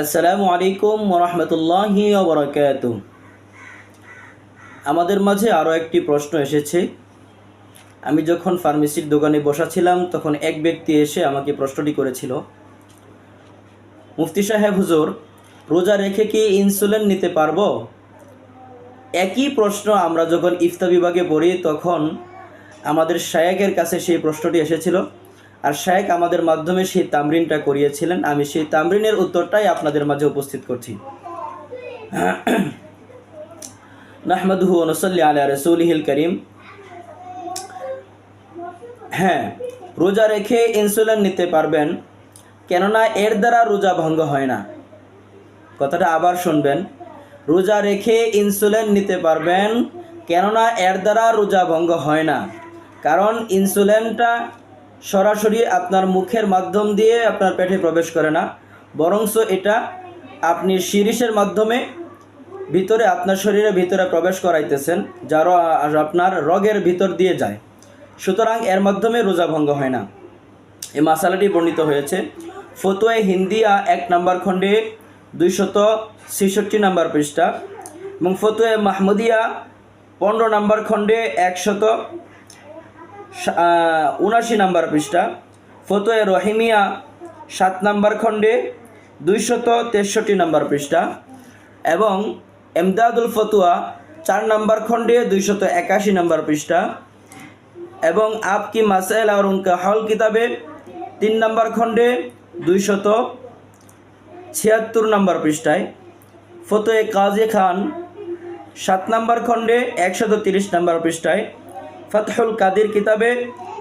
আসসালামু আলাইকুম ওরহমতুল্লাহি ওবরাকাতুহ। আমাদের মাঝে আরও একটি প্রশ্ন এসেছে। আমি যখন ফার্মেসির দোকানে বসাছিলাম তখন এক ব্যক্তি এসে আমাকে প্রশ্নটি করেছিল, মুফতি সাহেব হুজুর, রোজা রেখে কি ইনসুলিন নিতে পারবো? একই প্রশ্ন আমরা যখন ইফতা বিভাগে পড়ি তখন আমাদের শায়েখের কাছে সেই প্রশ্নটি এসেছিল, আর শায়েখ আমাদের মাধ্যমে সেই তামরিনটা করিয়েছিলেন। আমি সেই তামরিনের উত্তরটাই আপনাদের মাঝে উপস্থিত করছি। নাহমাদুহু ওয়া নুসাল্লি আলা রাসূলিহিল কারীম। হ্যাঁ, রোজা রেখে ইনসুলিন নিতে পারবেন, কেননা এর দ্বারা রোজা ভঙ্গ হয় না। কথাটা আবার শুনবেন, রোজা রেখে ইনসুলিন নিতে পারবেন, কেননা এর দ্বারা রোজা ভঙ্গ হয় না। কারণ ইনসুলিনটা সরাসরি আপনার মুখের মাধ্যম দিয়ে আপনার পেটে প্রবেশ করে না, বরঞ্চ এটা আপনি শিরিষের মাধ্যমে ভিতরে আপনার শরীরের ভিতরে প্রবেশ করাইতেছেন, যারা আপনার রগের ভিতর দিয়ে যায়। সুতরাং এর মাধ্যমে রোজা ভঙ্গ হয় না। এই মাসালাটি বর্ণিত হয়েছে ফতোয়া হিন্দিয়া 1 নম্বর খণ্ডে 266 নম্বর পৃষ্ঠা, এবং ফতোয়া মাহমুদিয়া 15 নম্বর খণ্ডে 179 নম্বর পৃষ্ঠা, ফতোয়া রহিমিয়া 7 নম্বর খণ্ডে 263 নম্বর পৃষ্ঠা, এবং এমদাদুল ফতোয়া 4 নম্বর খণ্ডে 281 নম্বর পৃষ্ঠা, এবং আপকি মাসাইল আর উনকা হল কিতাবে 3 নম্বর খণ্ডে 276 নম্বর পৃষ্ঠায়, ফতোয়া কাজী খান 7 নম্বর খণ্ডে 130 নম্বর পৃষ্ঠায়, ফাতহুল কাদির কিতাবে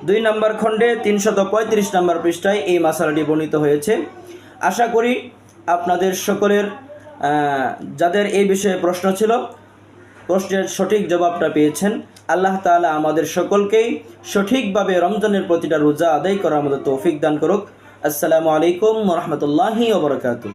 2 নম্বর খণ্ডে 335 নম্বর পৃষ্ঠায় এই মাসালাটি বর্ণিত হয়েছে। আশা করি আপনাদের সকলের যাদের এই বিষয়ে প্রশ্ন ছিল, প্রশ্নের সঠিক জবাবটা পেয়েছেন। আল্লাহ তাআলা আমাদের সকলকেই সঠিকভাবে রমজানের প্রতিটা রোজা আদায় করার মতো তৌফিক দান করুক। আসসালামু আলাইকুম ওয়া রাহমাতুল্লাহি ওয়া বারাকাতুহু।